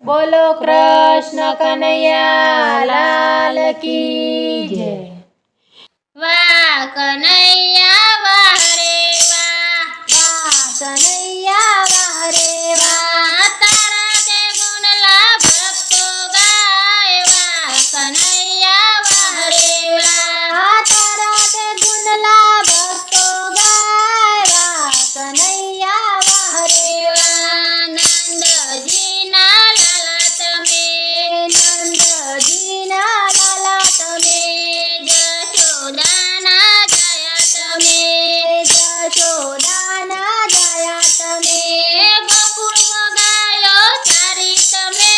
बोलो कृष्ण कन्हैया लाल की जय। वाह कन्हैया वाह रे वाह, वाह कन्हैया वाह रे वाह, तारा ते गुणला भक्तो गाय। वाह कन्हैया वाह रे वाह, तारा ते गुणला भक्तो गाय। वाह कन्हैया वाह रे वाह, नंदजीना लाला तमे, नंदजीना लाला तमे, जशोदाना जया तमे, यशोदाना जया तमे, गोकुळ गायो तारी तमे।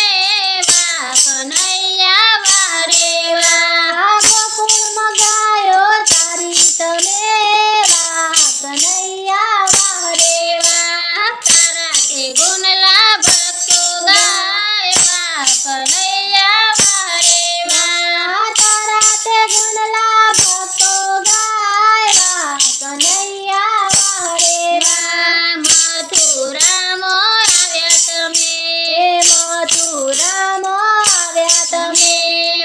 वाह कन्हैया वाह रे वाह, गोकुळમાં ગાયો તારી તમે। વાહ કનૈયા વાહ રે વાહ, तारा ते गुणला भक्तो गाय। वाह कन्हैया वाह रे वाह, તારા તે ગુણલા ભક્તો ગાય। વાહ કનૈયા વાહ રે વાહ, મથુરામાં આવ્યા તમે, મથુરામાં આવ્યા તમે,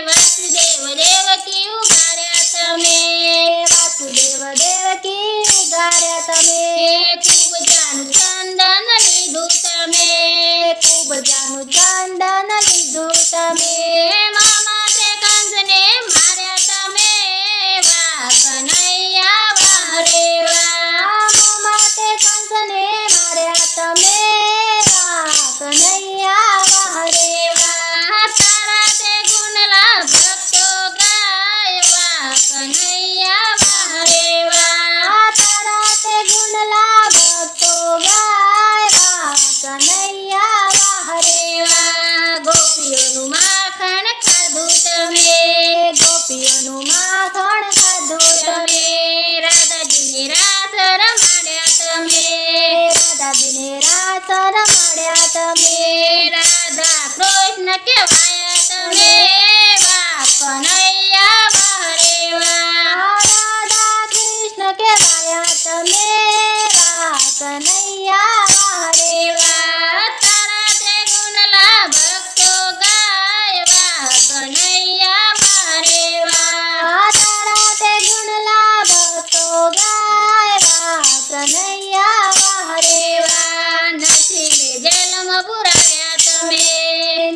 વાસુદેવ દેવકી ઉગાર્યા તમે, વાસુદેવ દેવકી ઉગાર્યા તમે, ખૂબ જાનું ચંદન લીધું તમે, ખૂબ જાનું ચંદન લીધું તમે, મામા તે કંસને માર્યા તમે। વાહ કન્હૈયા વાહ રે વાહ, માટે કંસને માર્યા તમે। વાહ કનૈયા વાહ રે વાહ, તારા તે ગુણલા ભક્તો ગાય। વાહ કન્હૈયા વાહ રે વાહ, તારા તે ગુણલા ભક્તો ગાય। વાહ કનૈયા વાહ રે વાહ, ગોપીઓનું માખણ ખાધું તમે, ગોપીઓનું માખણ ખાધું તમે, રાધાજીને રાસ રમાડ્યા તમે, રાધાજીને રાસ રમાડ્યા તમે, રાધા કૃષ્ણ કહેવાયા તમે। વાહ કન્હૈયા વાહ રે વાહ, રાધા કૃષ્ણ કહેવાયા તમે। વાહ કનૈયા વાહ રે વાહ, તારા તે ગુણલા ભક્તો ગાય। વાહ કન્હૈયા વાહ રે વાહ, તારા તે ગુણલા ભક્તો ગાય। વાહ કનૈયા વાહ રે વાહ, નરસિંહને જેલમાં પુરાવ્યા તમે,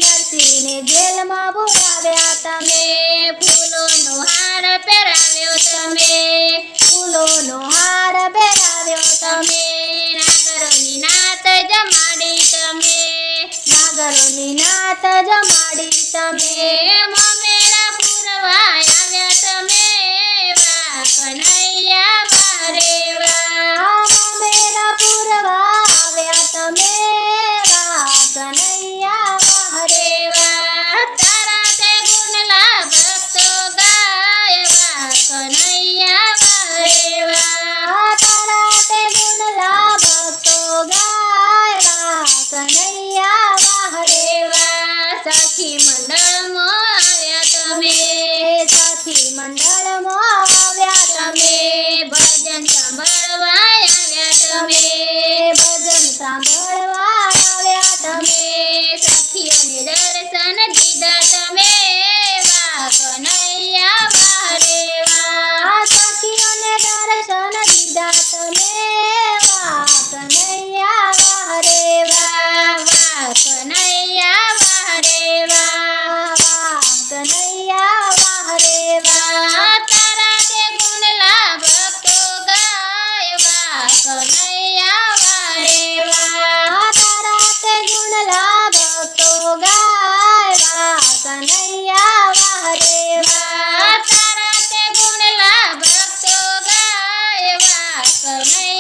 નરસિંહને જેલમાં પુરાવ્યા તમે, ફૂલોનો હાર પહેરાવ્યો તમે, ફૂલોનો હાર પહેરાવ્યો તમે, નાગરોની નાત જમાડી તમે, નાગરોની નાત જમાડી તમે, મમેરા પુરવા આવ્યા તમે। વાહ કન્હૈયા વાહ રે વાહ, મેરા પુરવા આવ્યા તમે। વાહ કનૈયા વાહ રે વાહ, તારા તે ગુણલા ભક્તો ગાય। વાહ કન્હૈયા વાહ રે વાહ, તારા તે ગુણલા ભક્તો ગાય। વાહ કનૈયા વાહ રે વાહ, સખી મંડળમાં આવ્યા તમે, સખી મંડળમાં આવ્યા તમે, ભજન સાંભળવા આવ્યા તમે, ભજન સાંભળવા આવ્યા તમે, સખીઓને દર્શન દીધા તમે। વાહ કન્હૈયા વાહ રે વાહ, સખીઓને દર્શન દીધા તમે। વાહ કનૈયા વાહ રે વાહ, વાહ કન્હૈયા વાહ રે વાહ, વાહ કનૈયા વાહ રે વાહ, તારા તે ગુણલા ભક્તો ગાય। વાહ કન્હૈયા વાહ રે વાહ, તારા તે ગુણલા ભક્તો ગાય। વાહ કનૈયા વાહ રે વાહ, તારા તે ગુણલા ભક્તો ગાય। વાહ કન્હૈયા